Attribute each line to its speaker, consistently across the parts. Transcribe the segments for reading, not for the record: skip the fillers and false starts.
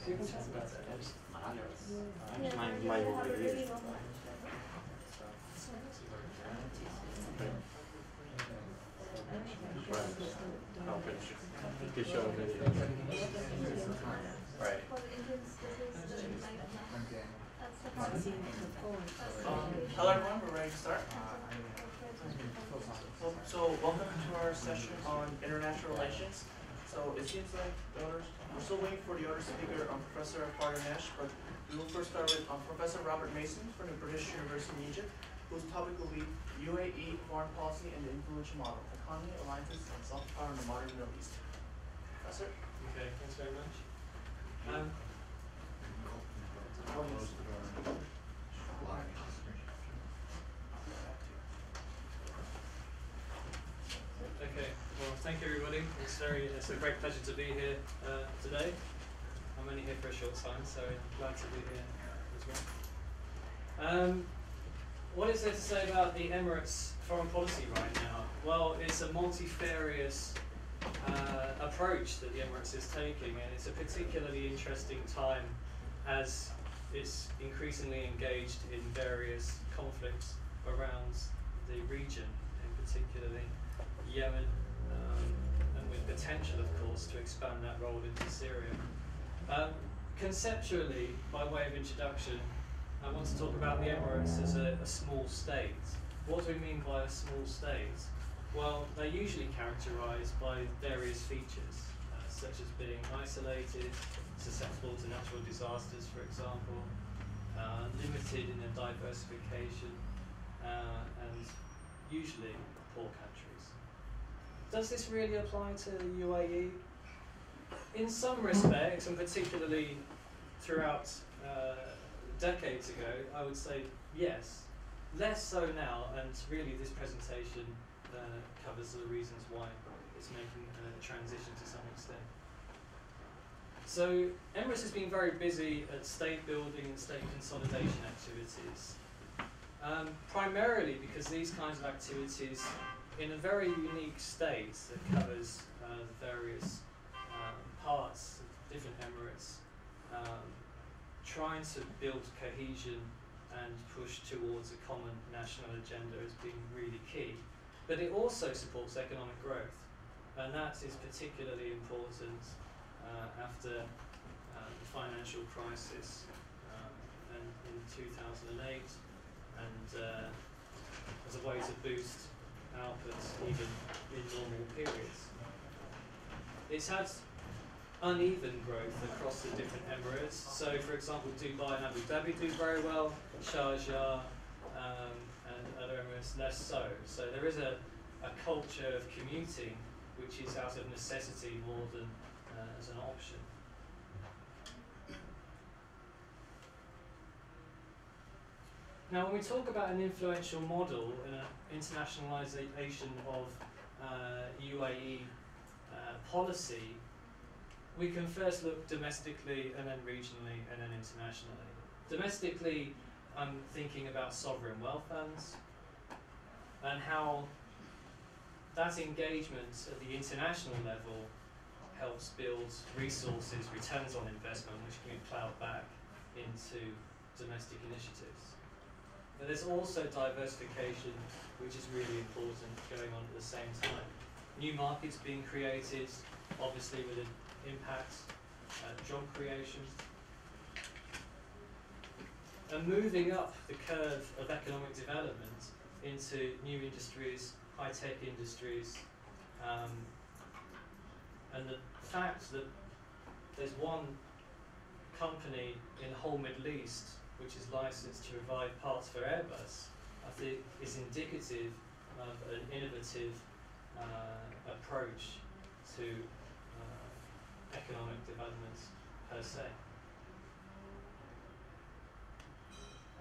Speaker 1: Right. Hello everyone, we're ready to start. So welcome to our session on international relations. So it seems like we're still waiting for the other speaker, Professor Nash, but we will first start with Professor Robert Mason from the British University in Egypt, whose topic will be UAE foreign policy and the influential model, economy, alliances, and soft power in the modern Middle East. Professor?
Speaker 2: Okay, thanks very much. Okay, well, thank you everybody. It's a great pleasure to be here today. I'm only here for a short time, so I'm glad to be here as well. What is there to say about the Emirates' foreign policy right now? Well, it's a multifarious approach that the Emirates is taking, and it's a particularly interesting time as it's increasingly engaged in various conflicts around the region, in particularly Yemen, and with potential, of course, to expand that role into Syria. Conceptually, by way of introduction, I want to talk about the Emirates as a small state. What do we mean by a small state? Well, they're usually characterized by various features, such as being isolated, susceptible to natural disasters, for example, limited in their diversification, and usually poor countries. Does this really apply to the UAE? In some respects, and particularly throughout decades ago, I would say yes. Less so now, and really this presentation covers the reasons why it's making a transition to some extent. So Emirates has been very busy at state building and state consolidation activities, primarily because these kinds of activities, in a very unique state that covers the various parts of different Emirates, trying to build cohesion and push towards a common national agenda as being really key. But it also supports economic growth, and that is particularly important after the financial crisis and in 2008, and as a way to boost output even in normal periods. It's had uneven growth across the different Emirates. So, for example, Dubai and Abu Dhabi do very well, Sharjah and other Emirates less so. So there is a culture of commuting which is out of necessity more than as an option. Now, when we talk about an influential model in an internationalization of UAE policy, we can first look domestically and then regionally and then internationally. Domestically, I'm thinking about sovereign wealth funds and how that engagement at the international level helps build resources, returns on investment, which can be ploughed back into domestic initiatives. But there's also diversification, which is really important going on at the same time. New markets being created, obviously with an impact, job creation. And moving up the curve of economic development into new industries, high-tech industries, and the fact that there's one company in the whole Middle East which is licensed to provide parts for Airbus, I think is indicative of an innovative approach to economic development per se.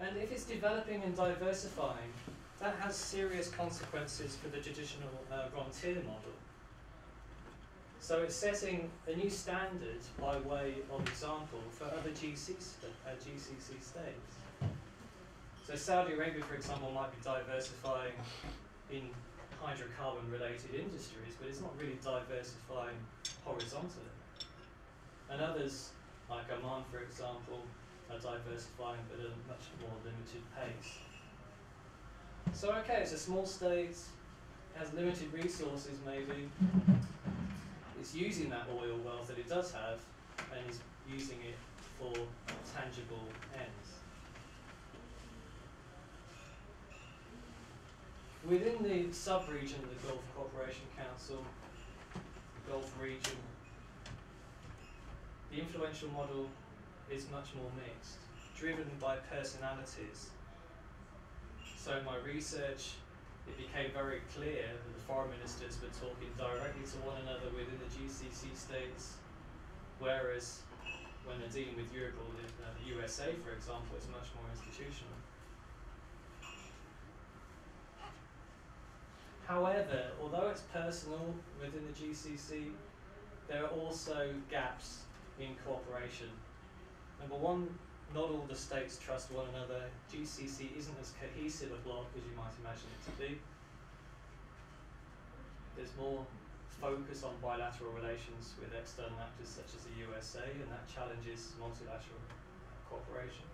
Speaker 2: And if it's developing and diversifying, that has serious consequences for the traditional rentier model. So it's setting a new standard by way of example for other GCC states. So Saudi Arabia, for example, might be diversifying in hydrocarbon-related industries, but it's not really diversifying horizontally. And others like Oman, for example, are diversifying but at a much more limited pace. So okay, it's a small state, has limited resources maybe, it's using that oil wealth that it does have and is using it for tangible ends. Within the sub-region of the Gulf Cooperation Council, the Gulf region, the influential model is much more mixed, driven by personalities. So in my research, it became very clear that the foreign ministers were talking directly to one another within the GCC states, whereas when they're dealing with Europe or the USA, for example, it's much more institutional. However, although it's personal within the GCC, there are also gaps in cooperation. Number one, not all the states trust one another. GCC isn't as cohesive a bloc as you might imagine it to be. There's more focus on bilateral relations with external actors such as the USA, and that challenges multilateral cooperation.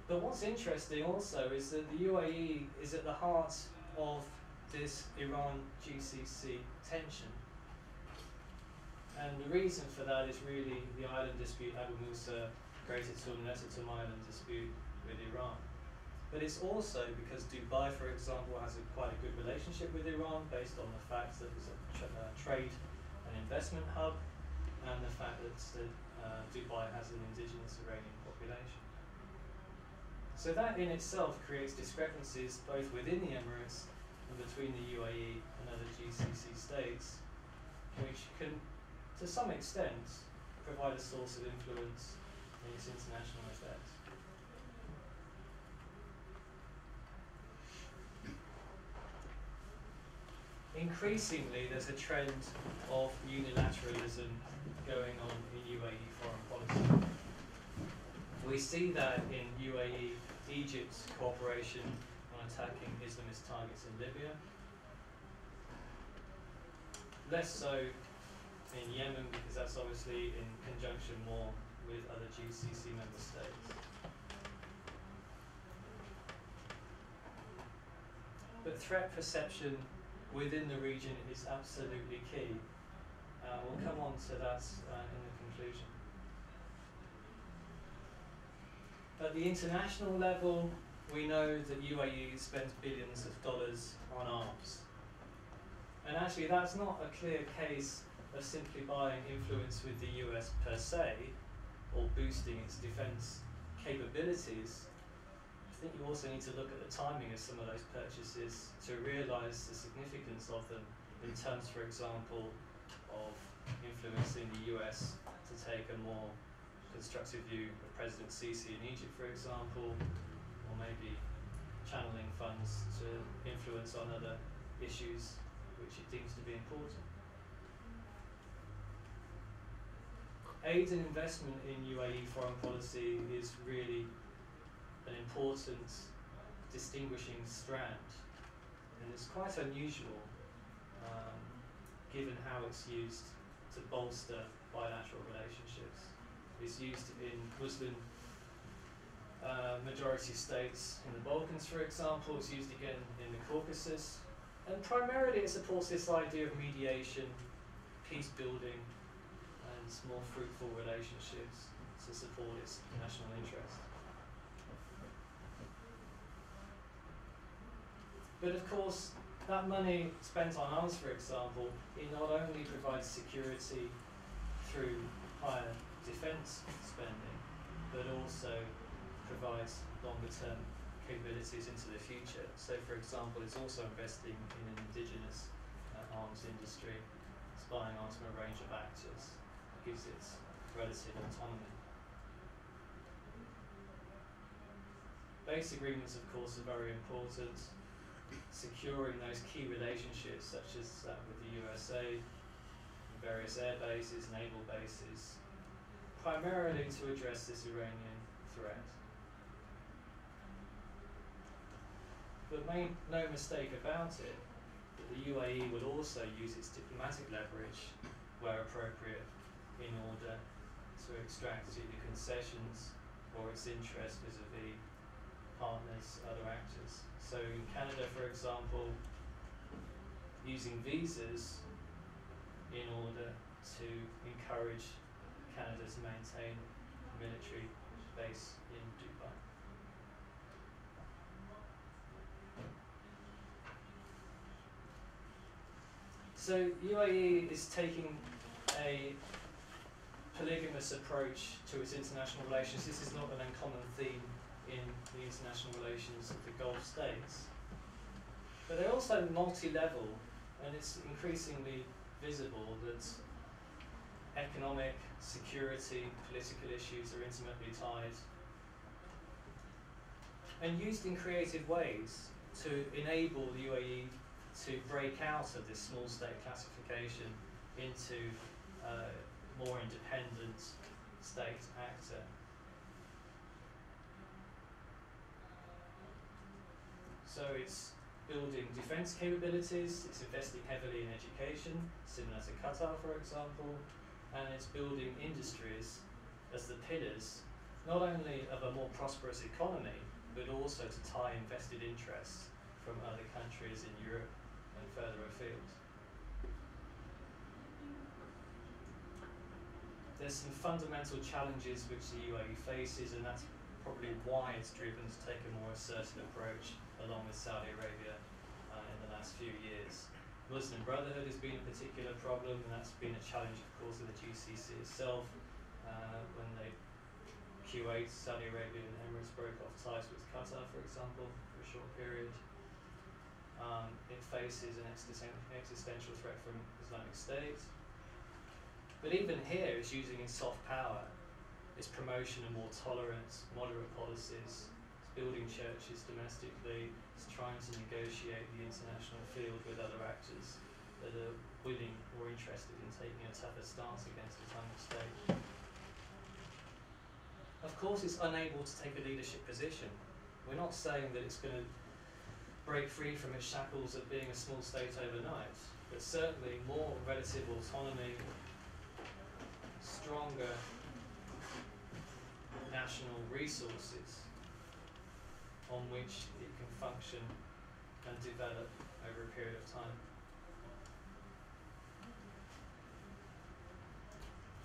Speaker 2: But what's interesting also is that the UAE is at the heart of this Iran-GCC tension. And the reason for that is really the island dispute, Abu Musa, Greater Tum, Lesser Tum Island dispute with Iran. But it's also because Dubai, for example, has quite a good relationship with Iran based on the fact that it's a trade and investment hub, and the fact that Dubai has an indigenous Iranian population. So that in itself creates discrepancies both within the Emirates and between the UAE and other GCC states, which can, to some extent, provide a source of influence in its international effect. Increasingly, there's a trend of unilateralism going on in UAE foreign policy. We see that in UAE, Egypt's cooperation on attacking Islamist targets in Libya. Less so in Yemen, because that's obviously in conjunction more with other GCC member states. But threat perception within the region is absolutely key. We'll come on to that in the conclusion. At the international level, we know that UAE spends billions of dollars on arms. And actually that's not a clear case of simply buying influence with the US per se, or boosting its defence capabilities. I think you also need to look at the timing of some of those purchases to realise the significance of them in terms, for example, of influencing the US to take a more constructive view of President Sisi in Egypt, for example, or maybe channeling funds to influence on other issues which it deems to be important. Aid and investment in UAE foreign policy is really an important distinguishing strand, and it's quite unusual given how it's used to bolster bilateral relationships. It's used in Muslim majority states in the Balkans, for example. It's used again in the Caucasus. And primarily it supports this idea of mediation, peace building, and more fruitful relationships to support its national interest. But of course, that money spent on arms, for example, it not only provides security through higher defence spending, but also provides longer-term capabilities into the future. So, for example, it's also investing in an indigenous arms industry, supplying arms from a range of actors, gives it relative autonomy. Base agreements, of course, are very important. Securing those key relationships, such as that with the USA, various air bases, naval bases, primarily to address this Iranian threat. But make no mistake about it, that the UAE will also use its diplomatic leverage where appropriate, in order to extract either concessions or its interest vis-a-vis partners, other actors. So in Canada, for example, using visas in order to encourage Canada to maintain a military base in Dubai. So UAE is taking a polygamous approach to its international relations. This is not an uncommon theme in the international relations of the Gulf states. But they're also multi-level, and it's increasingly visible that economic, security, political issues are intimately tied and used in creative ways to enable the UAE to break out of this small state classification into a more independent state actor. So it's building defence capabilities, it's investing heavily in education, similar to Qatar, for example, and it's building industries as the pillars, not only of a more prosperous economy, but also to tie invested interests from other countries in Europe and further afield. There's some fundamental challenges which the UAE faces, and that's probably why it's driven to take a more assertive approach along with Saudi Arabia in the last few years. Muslim Brotherhood has been a particular problem, and that's been a challenge, of course, of the GCC itself. When Kuwait, Saudi Arabia and Emirates broke off ties with Qatar, for example, for a short period. It faces an existential threat from Islamic State. But even here, it's using its soft power, its promotion of more tolerant, moderate policies, it's building churches domestically, it's trying to negotiate the international field with other actors that are willing or interested in taking a tougher stance against the Islamic State. Of course, it's unable to take a leadership position. We're not saying that it's going to break free from its shackles of being a small state overnight, but certainly more relative autonomy, stronger national resources on which it can function and develop over a period of time.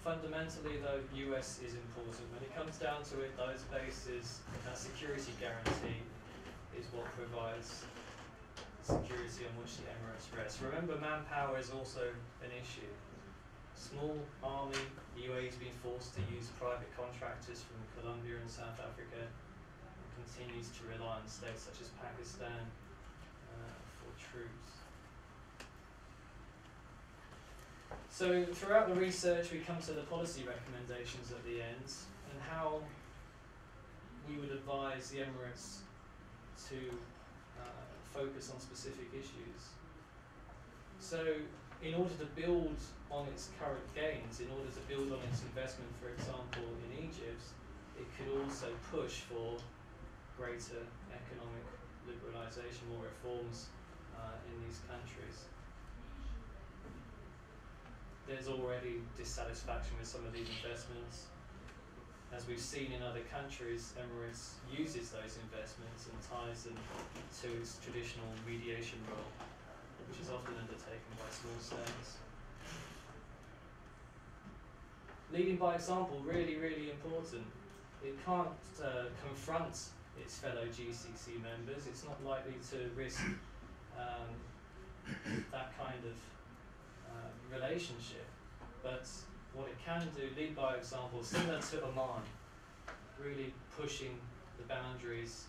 Speaker 2: Fundamentally, though, US is important. When it comes down to it, those bases, that security guarantee is what provides security on which the Emirates rest. Remember, manpower is also an issue. Small army, the UAE has been forced to use private contractors from Colombia and South Africa, and continues to rely on states such as Pakistan for troops. So throughout the research, we come to the policy recommendations at the end, and how we would advise the Emirates to focus on specific issues. So in order to build on its current gains, in order to build on its investment, for example, in Egypt, it could also push for greater economic liberalisation, more reforms in these countries. There's already dissatisfaction with some of these investments. As we've seen in other countries, Emirates uses those investments and ties them to its traditional mediation role, which is often undertaken by small states. Leading by example, really, really important. It can't confront its fellow GCC members. It's not likely to risk that kind of relationship. But what it can do, lead by example, similar to Oman, really pushing the boundaries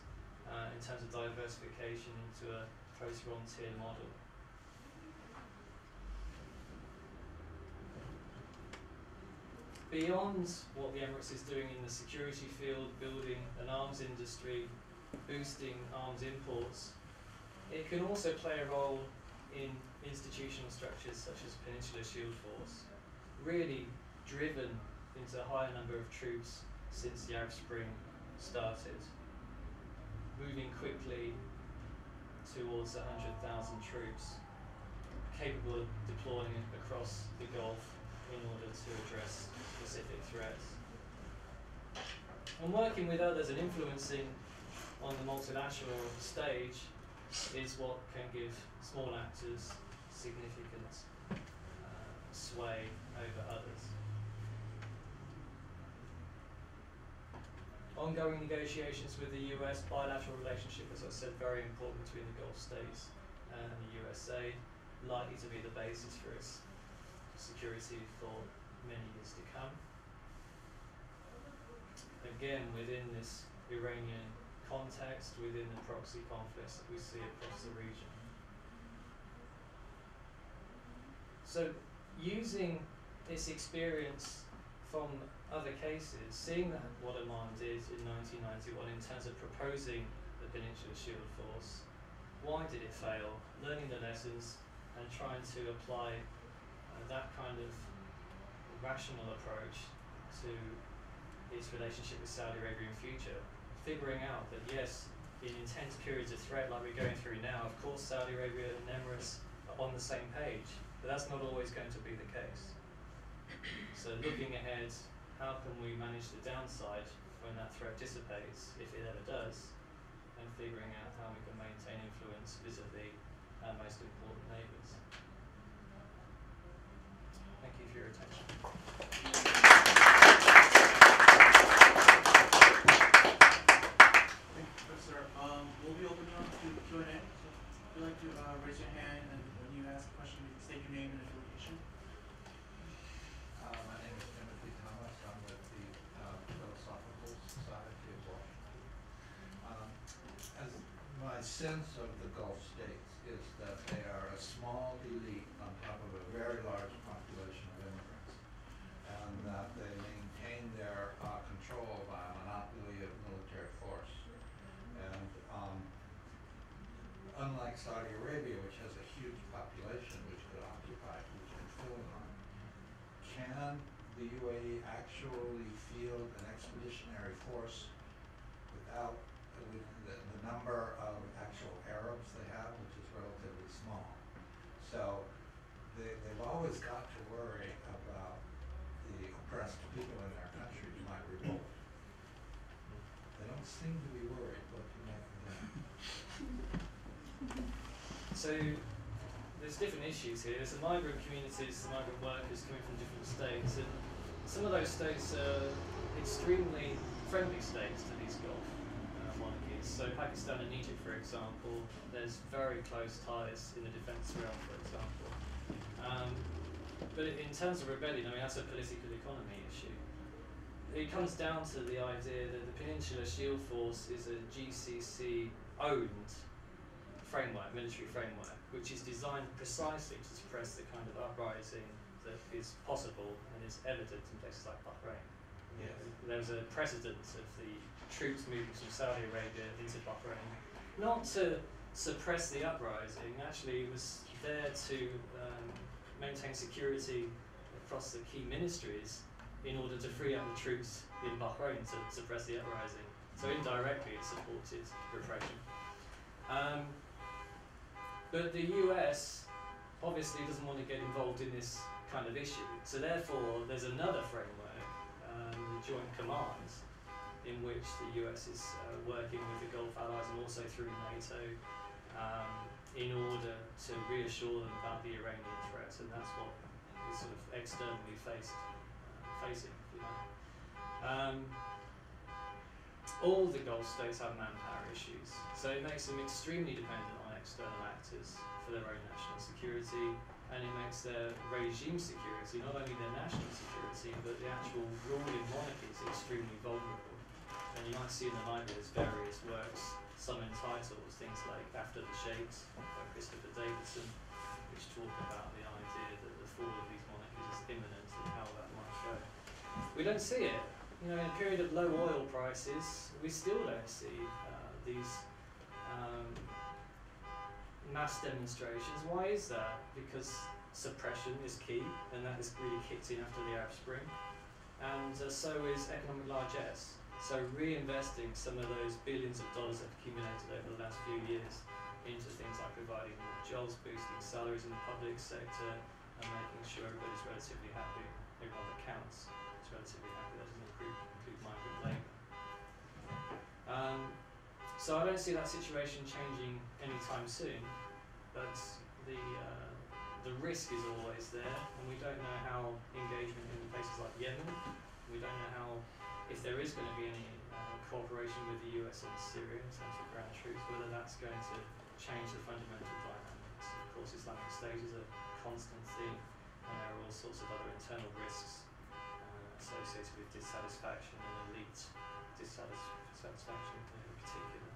Speaker 2: in terms of diversification into a post-frontier model. Beyond what the Emirates is doing in the security field, building an arms industry, boosting arms imports, it can also play a role in institutional structures such as Peninsula Shield Force, really driven into a higher number of troops since the Arab Spring started, moving quickly towards 100,000 troops, capable of deploying across the Gulf in order to address specific threats. And working with others and influencing on the multilateral stage is what can give small actors significant sway over others. Ongoing negotiations with the US, bilateral relationship, as I said, very important between the Gulf states and the USA, likely to be the basis for its security for many years to come. Again, within this Iranian context, within the proxy conflicts that we see across the region. So, using this experience from other cases, seeing that what Oman did in 1991 in terms of proposing the Peninsula Shield Force, why did it fail, learning the lessons and trying to apply that kind of rational approach to its relationship with Saudi Arabia in future, figuring out that yes, in intense periods of threat like we're going through now, of course Saudi Arabia and Emirates are on the same page, but that's not always going to be the case. So looking ahead, how can we manage the downside when that threat dissipates, if it ever does, and figuring out how we can maintain influence vis-a-vis our most important neighbours. Thank you for your attention.
Speaker 1: Thank you, Professor. We'll be opening up to Q&A. So if you'd like to raise your hand, and when you ask a question, you can state your name and affiliation.
Speaker 3: My name is Timothy Thomas. I'm with the Philosophical Society of Washington. As my sense of the Gulf states is that they are a small elite on top of a very large population of immigrants, and that they maintain their control by a monopoly of military force. And unlike Saudi Arabia, which has a huge population which could occupy, which can fill Iran, can the UAE actually field an expeditionary force without with the number of actual Arabs they have, which is relatively small? So they've always got to worry about the oppressed people in their countries might revolt. They don't seem to be worried what to make of that.
Speaker 2: So there's different issues here. There's the migrant communities, the migrant workers coming from different states, and some of those states are extremely friendly states to these Gulf monarchies. So Pakistan and Egypt, for example, there's very close ties in the defence realm, for example. But in terms of rebellion, I mean, that's a political economy issue. It comes down to the idea that the Peninsula Shield Force is a GCC-owned framework, military framework, which is designed precisely to suppress the kind of uprising that is possible and is evident in places like Bahrain.
Speaker 3: Yes.
Speaker 2: There was a precedent of the troops moving from Saudi Arabia into Bahrain, not to suppress the uprising, actually it was there to maintain security across the key ministries in order to free up the troops in Bahrain to suppress the uprising. So indirectly it supported repression. But the US obviously doesn't want to get involved in this kind of issue. So therefore there's another framework, the Joint Command, in which the US is working with the Gulf allies and also through NATO in order to reassure them about the Iranian threat, and that's what is sort of externally facing, if you like. All the Gulf states have manpower issues, so it makes them extremely dependent on external actors for their own national security, and it makes their regime security, not only their national security, but the actual ruling monarchies extremely vulnerable. And you might see in the library there's various works, some entitled things like After the Sheikhs by Christopher Davidson, which talk about the idea that the fall of these monarchies is imminent and how that might go. We don't see it. You know, in a period of low oil prices, we still don't see these mass demonstrations. Why is that? Because suppression is key, and that has really kicked in after the Arab Spring. And so is economic largesse. So reinvesting some of those billions of dollars that have accumulated over the last few years into things like providing more jobs, boosting salaries in the public sector, and making sure everybody's relatively happy everyone that counts is relatively happy. That doesn't include migrant labour. So I don't see that situation changing anytime soon, but the risk is always there, and we don't know how engagement in places like Yemen, we don't know how, if there is going to be any cooperation with the US and Syria in terms of ground troops, whether that's going to change the fundamental dynamics. Of course, Islamic State is a constant theme, and there are all sorts of other internal risks associated with dissatisfaction and elite dissatisfaction in particular.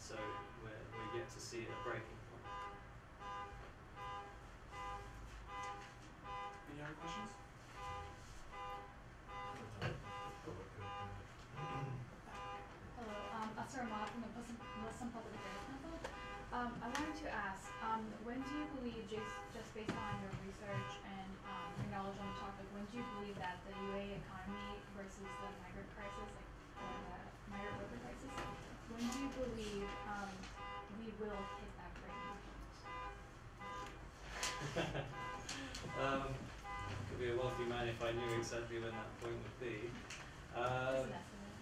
Speaker 2: So we're yet to see a breaking point.
Speaker 1: Any other questions?
Speaker 4: Hello, Asra Ma from the Muslim Public Affairs Council. I wanted to ask, when do you believe, just based on your research and your knowledge on the topic, when do you believe that the UAE economy versus the migrant crisis, or the migrant worker crisis, when do you believe we will hit that breaking point?
Speaker 2: Could be a wealthy man if I knew exactly when that point would be.
Speaker 4: Just an estimate.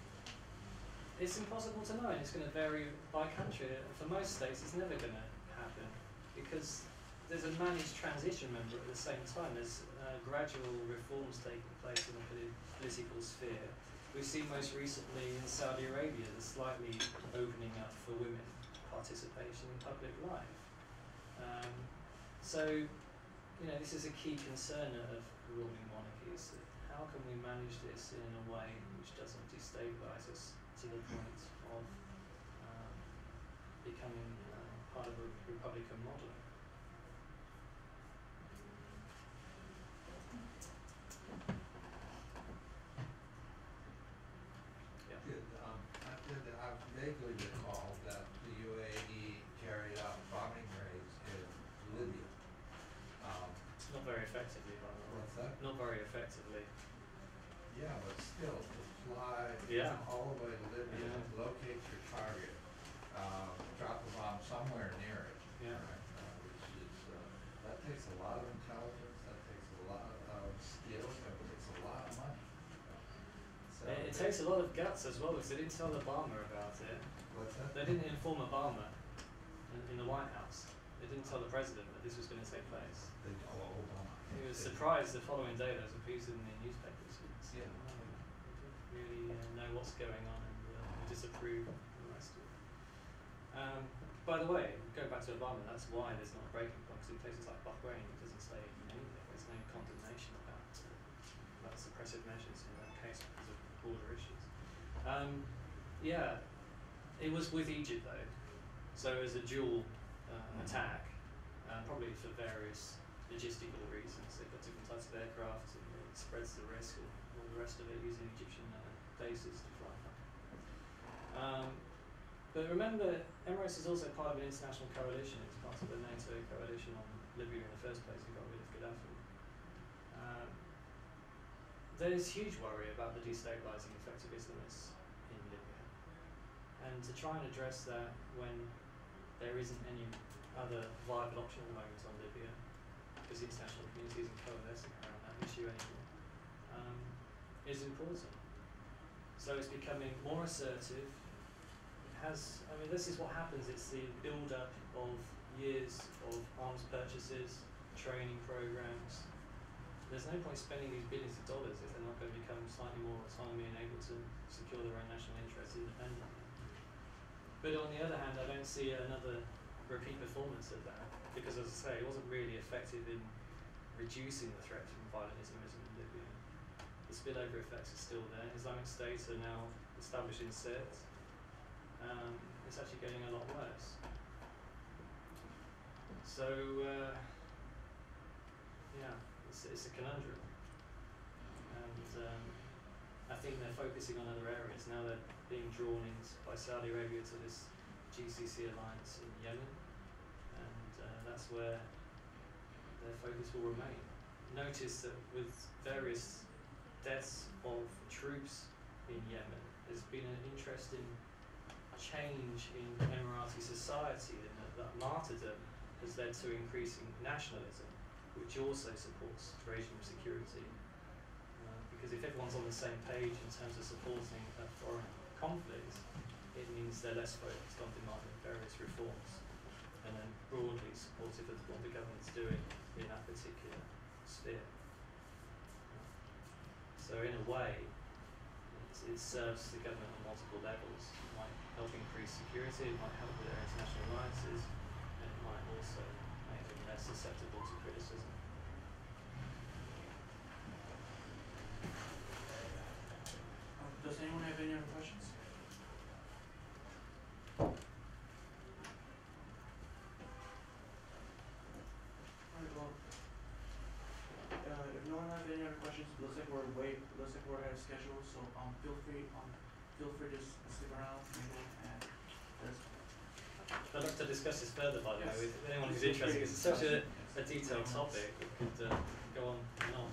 Speaker 2: It's impossible to know, and it's going to vary by country. For most states, it's never going to happen because there's a managed transition, remember, at the same time. There's gradual reforms taking place in the political sphere. We've seen most recently in Saudi Arabia the slightly opening up for women participation in public life. So, this is a key concern of ruling monarchies. How can we manage this in a way which doesn't destabilise us to the point of becoming part of a republican model?
Speaker 3: I vaguely recall that the UAE carried out bombing raids in Libya.
Speaker 2: Not very effectively, by the way.
Speaker 3: What's that?
Speaker 2: Not very effectively.
Speaker 3: Yeah, but still, to fly
Speaker 2: Yeah.
Speaker 3: all the way to Libya,
Speaker 2: Yeah.
Speaker 3: locate your target, drop a bomb somewhere near it.
Speaker 2: Yeah.
Speaker 3: Right? Which is, that takes a lot of intelligence, that takes a lot of skill, that takes a lot of money. So
Speaker 2: It takes a lot of guts as well, because they didn't tell Obama about it.
Speaker 3: What's that?
Speaker 2: They didn't inform Obama in the White House. They didn't tell the president that this was going to take place.
Speaker 3: Obama.
Speaker 2: He was surprised the following day there was a piece in the newspapers.
Speaker 3: Yeah.
Speaker 2: They didn't really know what's going on and disapprove and the rest of it. By the way, going back to Obama, that's why there's not a breaking point, because in places like Bahrain it doesn't say anything. There's no condemnation about suppressive measures in that case because of border issues. It was with Egypt though, so it was a dual attack, probably for various logistical reasons. They've got different types of aircraft, and it spreads the risk and all the rest of it using Egyptian bases to fly. But remember, Emirates is also part of an international coalition. It's part of the NATO coalition on Libya in the first place, who got rid of Gaddafi. There's huge worry about the destabilising effect of Islamists in Libya. And to try and address that when there isn't any other viable option at the moment on Libya, because the international community isn't coalescing around that issue anymore, is important. So it's becoming more assertive. This is what happens. It's the build-up of years of arms purchases, training programs. There's no point spending these billions of dollars if they're not going to become slightly more autonomy and able to secure their own national interests independently. But on the other hand, I don't see another repeat performance of that, because as I say, it wasn't really effective in reducing the threat from violent Islamism in Libya. The spillover effects are still there. Islamic State are now established in Sirte. It's actually getting a lot worse. So, it's a conundrum. And I think they're focusing on other areas. Now they're being drawn in by Saudi Arabia to this GCC alliance in Yemen, and that's where their focus will remain. Notice that with various deaths of troops in Yemen, there's been an interesting change in Emirati society, and that martyrdom has led to increasing nationalism. which also supports regime security. Because if everyone's on the same page in terms of supporting a foreign conflict, it means they're less focused on demanding various reforms, and then broadly supportive of what the government's doing in that particular sphere. So in a way, it serves the government on multiple levels. It might help increase security, it might help with their international alliances, and it might also make them less susceptible to criticism.
Speaker 1: Does anyone have any other questions? Alright, well, if no one has any other questions, looks like we're ahead of schedule, so feel free to stick around and there's
Speaker 2: I'd like to discuss this further, by the way,
Speaker 1: Yes.
Speaker 2: with anyone who's
Speaker 1: Feel free
Speaker 2: interested,
Speaker 1: to
Speaker 2: because it's such
Speaker 1: discuss
Speaker 2: a detailed
Speaker 1: it.
Speaker 2: topic. We could go on and on.